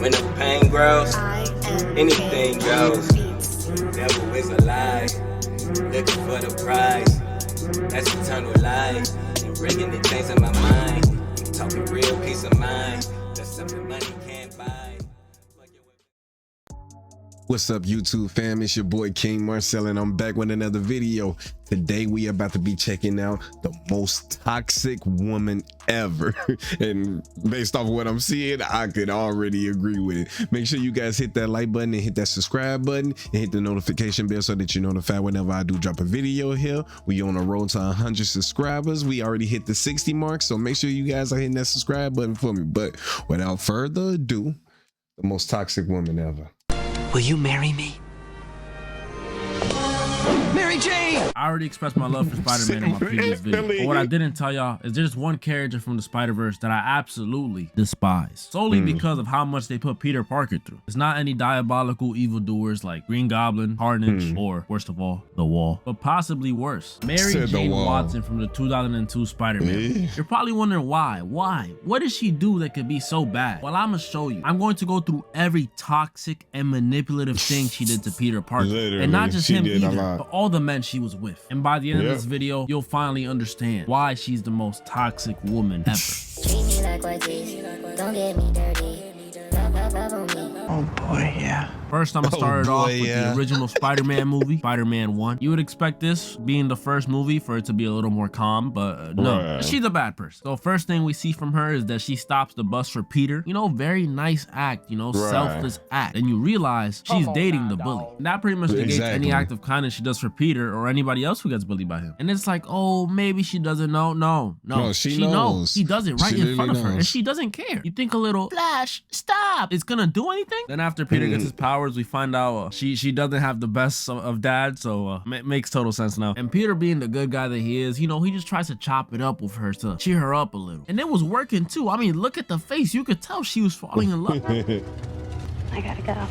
When the pain grows, anything goes. Devil is a lie, looking for the prize. That's eternal life, and bringing the things in my mind. I'm talking real peace of mind. That's something money can't buy. What's up, YouTube fam? It's your boy KingMarcell, and I'm back with another video. Today we about to be checking out the most toxic woman ever. And based off of what I'm seeing, I could already agree with it. Make sure you guys hit that like button and hit that subscribe button and hit the notification bell so that you're notified whenever I do drop a video here. We on a road to 100 subscribers. We already hit the 60 mark, so make sure you guys are hitting that subscribe button for me. But without further ado, the most toxic woman ever. Will you marry me? Mary Jane! I already expressed my love for Spider-Man in my previous video. But what I didn't tell y'all is there's one character from the Spider-Verse that I absolutely despise. Solely because of how much they put Peter Parker through. It's not any diabolical evildoers like Green Goblin, Carnage, or worst of all, The Wall. But possibly worse, Mary Jane Watson from the 2002 Spider-Man. You're probably wondering why? Why? What did she do that could be so bad? Well, I'm gonna show you. I'm going to go through every toxic and manipulative thing she did to Peter Parker. And not just him either, but all the men she was with. And by the end of this video, you'll finally understand why she's the most toxic woman ever. Treat me like white teeth, don't get me dirty. Love on me. Oh boy, yeah. First, I'm gonna start it off with the original Spider-Man movie, Spider-Man 1. You would expect this being the first movie for it to be a little more calm, but no, she's a bad person. So first thing we see from her is that she stops the bus for Peter. You know, very nice act, you know, selfless act. And you realize she's dating the bully. And that pretty much negates any act of kindness she does for Peter or anybody else who gets bullied by him. And it's like, oh, maybe she doesn't know. No, she knows. He does it right in front of her, and she doesn't care. You think a little, Flash, stop. It's gonna do anything? Then after Peter gets his powers, we find out she doesn't have the best of dad, so makes total sense now. And Peter, being the good guy that he is, you know, he just tries to chop it up with her to cheer her up a little. And it was working too. I mean, look at the face. You could tell she was falling in love. I gotta go.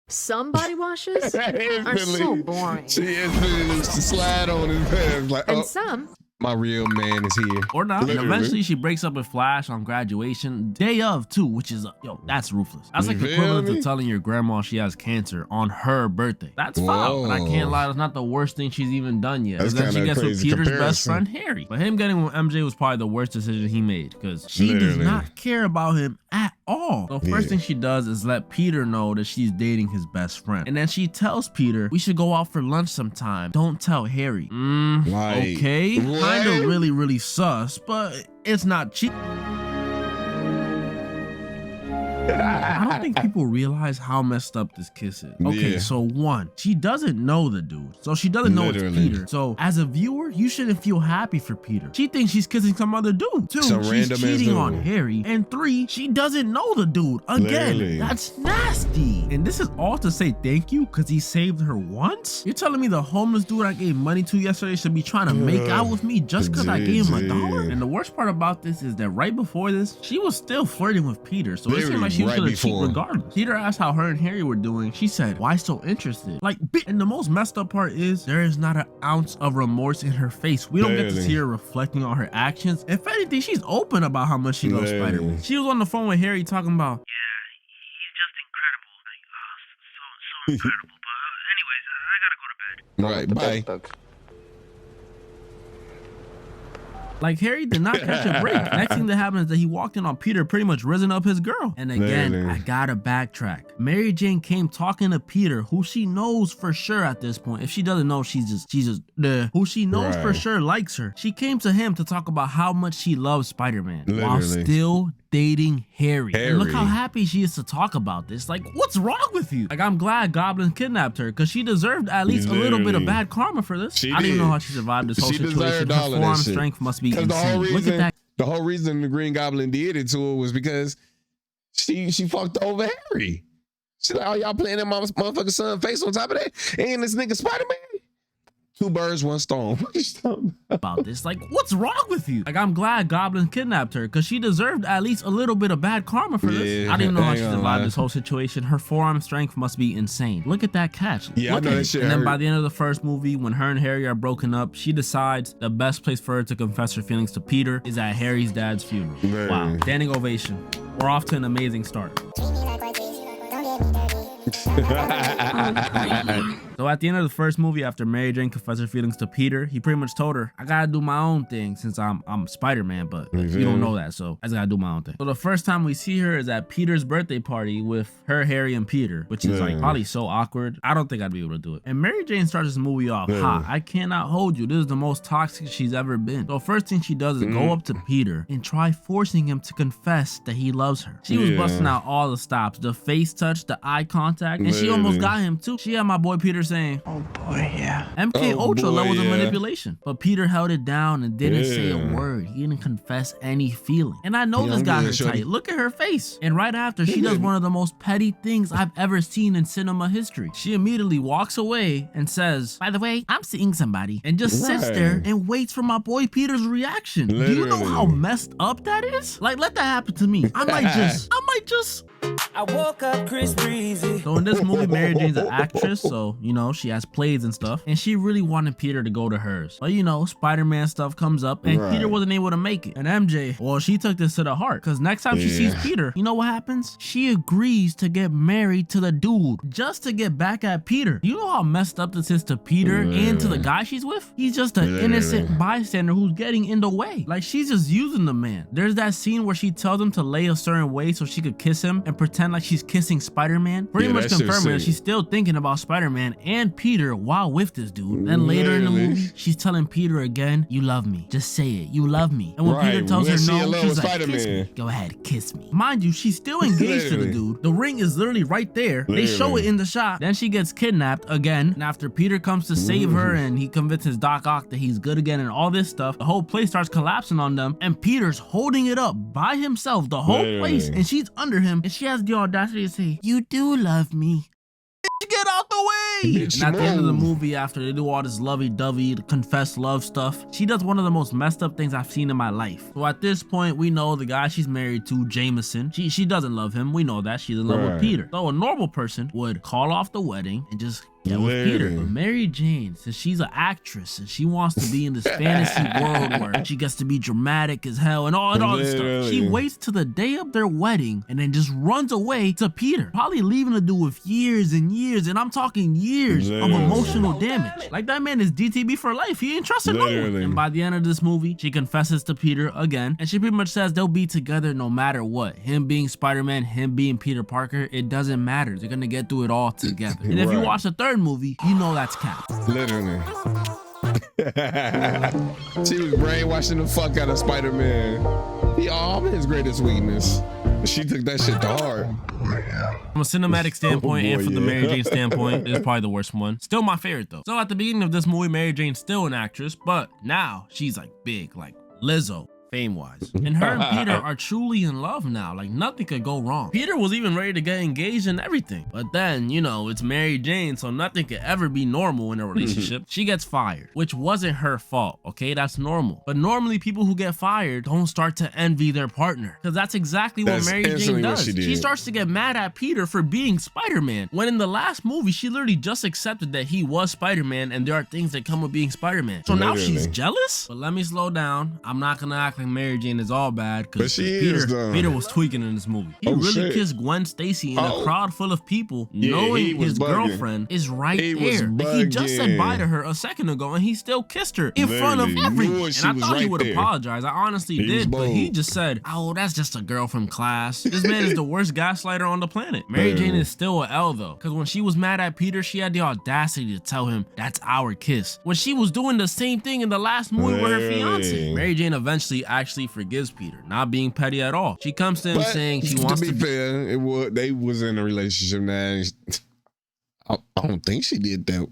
Some body washes are so boring. She is to slide on his head like, And some, my real man is here. Or not. And eventually she breaks up with Flash on graduation day of too, which is yo, that's ruthless. That's like the equivalent to telling your grandma she has cancer on her birthday. That's foul, but I can't lie, that's not the worst thing she's even done yet. Then she gets with Peter's best friend Harry. But him getting with MJ was probably the worst decision he made, because she does not care about him at all. So first thing she does is let Peter know that she's dating his best friend. And then she tells Peter, we should go out for lunch sometime. Don't tell Harry. Okay. Kind of really sus, but it's not cheap. I don't think people realize how messed up this kiss is. Okay, so one, she doesn't know the dude, so she doesn't know it's Peter. So as a viewer, you shouldn't feel happy for Peter. She thinks she's kissing some other dude. Two, she's cheating on Harry. And three, she doesn't know the dude. Again, that's nasty. And this is all to say thank you because he saved her once? You're telling me the homeless dude I gave money to yesterday should be trying to make out with me just because I gave him $1? And the worst part about this is that right before this, she was still flirting with Peter. So it seemed like she was gonna cheat regardless. Peter asked how her and Harry were doing. She said, why so interested? Like, and the most messed up part is there is not an ounce of remorse in her face. We don't get to see her reflecting on her actions. If anything, she's open about how much she loves Spider-Man. She was on the phone with Harry talking about, he's just incredible. Like, so incredible. But anyways, I gotta go to bed. Right, bye. Like, Harry did not catch a break. Next thing that happened is that he walked in on Peter pretty much risen up his girl. And again, I gotta backtrack. Mary Jane came talking to Peter, who she knows for sure at this point. If she doesn't know, she's just who she knows for sure likes her. She came to him to talk about how much she loves Spider-Man while still dating Harry. And look how happy she is to talk about this. Like, what's wrong with you? Like, I'm glad Goblin kidnapped her because she deserved at least a little bit of bad karma for this. I don't even know how she survived this whole situation. Her forearm strength must be insane. Look at that. The whole reason the Green Goblin did it to her was because she fucked over Harry. She's like, oh, y'all playing that motherfucking son face on top of that? And this nigga Spider-Man? Two birds, one stone. What are you talking about this? Like, what's wrong with you? Like, I'm glad Goblin kidnapped her because she deserved at least a little bit of bad karma for this. I didn't know how she survived this whole situation. Her forearm strength must be insane. Look at that catch. Yeah, look I know that shit. And then by the end of the first movie, when her and Harry are broken up, she decides the best place for her to confess her feelings to Peter is at Harry's dad's funeral. Wow, standing ovation. we're off to an amazing start. So at the end of the first movie, after Mary Jane confessed her feelings to Peter, he pretty much told her, I gotta do my own thing since I'm Spider-Man, but you don't know that, so I just gotta do my own thing. So the first time we see her is at Peter's birthday party with her, Harry, and Peter, which is like probably so awkward. I don't think I'd be able to do it. And Mary Jane starts this movie off hot. I cannot hold you. This is the most toxic she's ever been. So first thing she does is go up to Peter and try forcing him to confess that he loves her. She was busting out all the stops, the face touch, the eye contact, and she almost got him too. She had my boy Peter saying, Oh boy, yeah. MK Ultra levels of manipulation. But Peter held it down and didn't say a word. He didn't confess any feeling. And I know this got her tight. Look at her face. And right after, she does one of the most petty things I've ever seen in cinema history. She immediately walks away and says, by the way, I'm seeing somebody. And just sits there and waits for my boy Peter's reaction. Do you know how messed up that is? Like, let that happen to me. I might just I woke up Chris Breezy. So in this movie, Mary Jane's an actress, so you know she has plays and stuff, and she really wanted Peter to go to hers. But you know, Spider-Man stuff comes up, and Peter wasn't able to make it. And MJ, well, she took this to the heart, because next time she sees Peter, you know what happens? She agrees to get married to the dude just to get back at Peter. You know how messed up this is to Peter and to the guy she's with? He's just an innocent bystander who's getting in the way. Like, she's just using the man. There's that scene where she tells him to lay a certain way so she could kiss him and pretend like she's kissing Spider-Man, pretty much confirming that she's still thinking about Spider-Man and Peter while with this dude. Then later in the movie, she's telling Peter again, you love me, just say it, you love me. And when Peter tells her no, she's like, kiss me. Go ahead, kiss me. Mind you, she's still engaged to the dude. The ring is literally right there. They show it in the shot. Then she gets kidnapped again, and after Peter comes to save her and he convinces Doc Ock that he's good again and all this stuff, the whole place starts collapsing on them, and Peter's holding it up by himself, the whole place, and she's under him, and she has the audacity to say, you do love me. Get out the way! And at the end of the movie, after they do all this lovey-dovey, confess love stuff, she does one of the most messed up things I've seen in my life. So at this point, we know the guy she's married to, Jameson, she doesn't love him. We know that. She's in love with Peter. So a normal person would call off the wedding and just get with Peter. But Mary Jane, since she's an actress and she wants to be in this fantasy world where she gets to be dramatic as hell and all this stuff, she waits to the day of their wedding and then just runs away to Peter, probably leaving the dude with years and years, and I'm talking years of emotional damage. Like, that man is DTB for life. He ain't trusting no one. And by the end of this movie, she confesses to Peter again, and she pretty much says they'll be together no matter what. Him being Spider-Man, him being Peter Parker, it doesn't matter. They're gonna get through it all together. And if you watch the third movie, you know that's cap. Literally. She was brainwashing the fuck out of Spider-Man. He all his greatest weakness. She took that shit to heart. From a cinematic standpoint and from the Mary Jane standpoint, it's probably the worst one. Still my favorite though. So at the beginning of this movie, Mary Jane's still an actress, but now she's like big, like Lizzo. Fame-wise. And her and Peter are truly in love now. Like, nothing could go wrong. Peter was even ready to get engaged and everything. But then, you know, it's Mary Jane, so nothing could ever be normal in a relationship. She gets fired, which wasn't her fault, okay? That's normal. But normally people who get fired don't start to envy their partner, because that's exactly what Mary Jane does. She starts to get mad at Peter for being Spider-Man, when in the last movie, she literally just accepted that he was Spider-Man and there are things that come with being Spider-Man. So now she's jealous? But let me slow down. I'm not gonna act like Mary Jane is all bad, because Peter was tweaking in this movie. He really kissed Gwen Stacy in a crowd full of people, knowing his girlfriend is right there. Like, he just said bye to her a second ago and he still kissed her in front of everyone. And I thought he would apologize. I honestly did, but he just said, oh, that's just a girl from class. This man is the worst gaslighter on the planet. Mary Jane is still an L though, because when she was mad at Peter, she had the audacity to tell him that's our kiss, when she was doing the same thing in the last movie with her fiance. Mary Jane eventually actually forgives Peter, not being petty at all. She comes to him saying she wants to be fair. They was in a relationship now. I don't think she did that.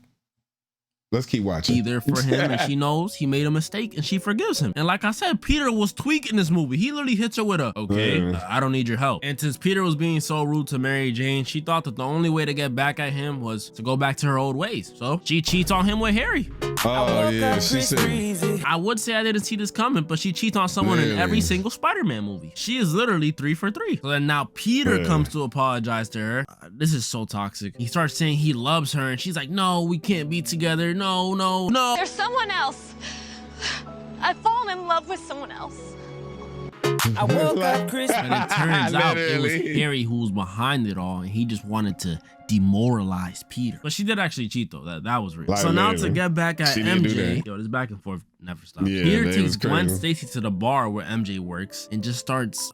Let's keep watching. Either for him, and she knows he made a mistake and she forgives him. And like I said, Peter was tweaking this movie. He literally hits her with a, okay, I don't need your help. And since Peter was being so rude to Mary Jane, she thought that the only way to get back at him was to go back to her old ways. So she cheats on him with Harry. Oh yeah, she said. I would say I didn't see this coming, but she cheats on someone in every single Spider-Man movie. She is literally 3 for 3. So then now Peter comes to apologize to her. This is so toxic. He starts saying he loves her and she's like, no, we can't be together. No, no, no. There's someone else. I've fallen in love with someone else. I woke up Chris. But it turns out it was Literally. Harry who was behind it all, and he just wanted to demoralize Peter. But she did actually cheat though. That was real. Like, So now to literally. get back at She did do MJ, that. yo, this back and forth never stops. Yeah, Peter that takes was Gwen crazy. Stacy to the bar where MJ works and just starts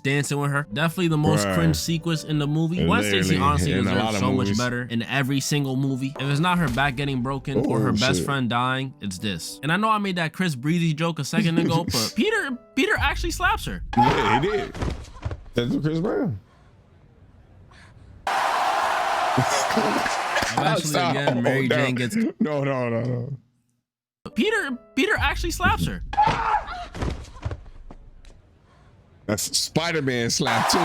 dancing with her. Definitely the most Bruh. cringe sequence in the movie. Gwen Stacy Literally, honestly in a lot deserves of so much movies. better in every single movie. If it's not her back getting broken or her best shit. friend dying, it's this. And I know I made that Chris Breezy joke a second ago, but Peter actually slaps her. Yeah, he did. That's Chris Brown. Eventually, again, Mary Jane gets. No. Peter actually slaps her. That's Spider-Man slap too.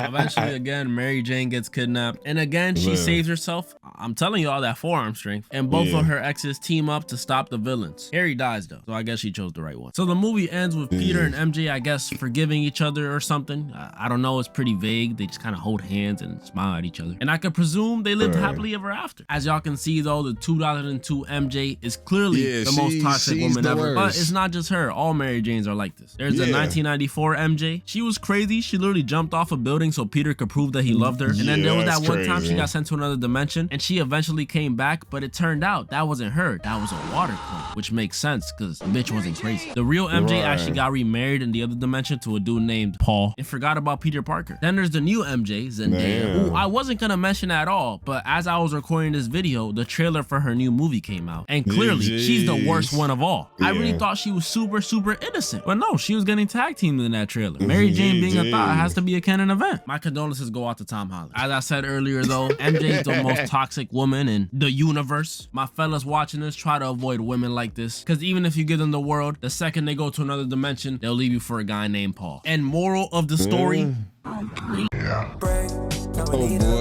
Eventually, again, Mary Jane gets kidnapped. And again, she Man. saves herself. I'm telling you all that forearm strength. And both Yeah. of her exes team up to stop the villains. Harry dies though, so I guess she chose the right one. So the movie ends with Peter and MJ, I guess, forgiving each other or something. I don't know, it's pretty vague. They just kind of hold hands and smile at each other. And I could presume they lived Right. happily ever after. As y'all can see though, the 2002 MJ is clearly Yeah, the most toxic she's woman the ever. But worst. it's not just her. All Mary Janes are like this. There's a Yeah. 1994 MJ. She was crazy. She literally jumped off a building so Peter could prove that he loved her. And then Yeah, there was that that's one time she crazy. got sent to another dimension and she eventually came back, but it turned out that wasn't her. That was a water clone, which makes sense because the bitch wasn't crazy. The real MJ Right. actually got remarried in the other dimension to a dude named Paul and forgot about Peter Parker. Then there's the new MJ, Zendaya, Damn. who I wasn't gonna mention at all, but as I was recording this video, the trailer for her new movie came out. And clearly, she's the worst Jeez. one of all. I really Yeah. thought she was super innocent. But no, she was getting tag teamed in that trailer. Mary Jane being a thought has to be a canon event. My condolences go out to Tom Holland. As I said earlier though, MJ is the most toxic woman in the universe. My fellas watching this, try to avoid women like this. Because even if you give them the world, the second they go to another dimension, they'll leave you for a guy named Paul. And moral of the story, Oh boy,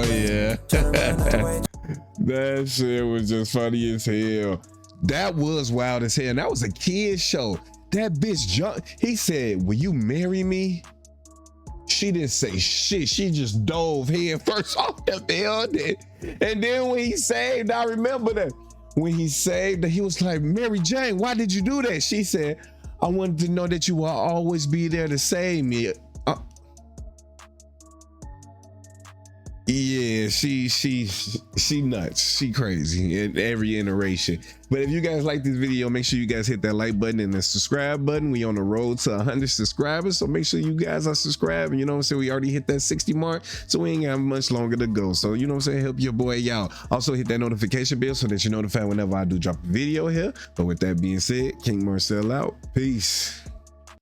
yeah. That shit was just funny as hell. That was wild as hell. And that was a kid's show. That bitch jumped. He said, "Will you marry me?" She didn't say shit. She just dove head first off the building. And then when he saved, I remember that. When he saved, he was like, "Mary Jane, why did you do that?" She said, "I wanted to know that you will always be there to save me." Yeah, she nuts. She crazy in every iteration. But if you guys like this video, make sure you guys hit that like button and the subscribe button. We on the road to 100 subscribers, so make sure you guys are subscribed. And you know what I'm saying? We already hit that 60 mark, so we ain't got much longer to go. So you know what I'm saying? Help your boy out. Also hit that notification bell so that you're notified whenever I do drop a video here. But with that being said, KingMarcell out. Peace.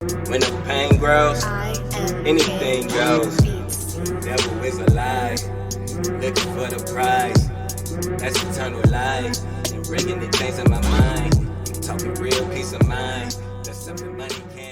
When the pain grows, anything goes. Devil is alive, looking for the prize. That's eternal life. And bringing the things in my mind. Talking real peace of mind. That's something money can't.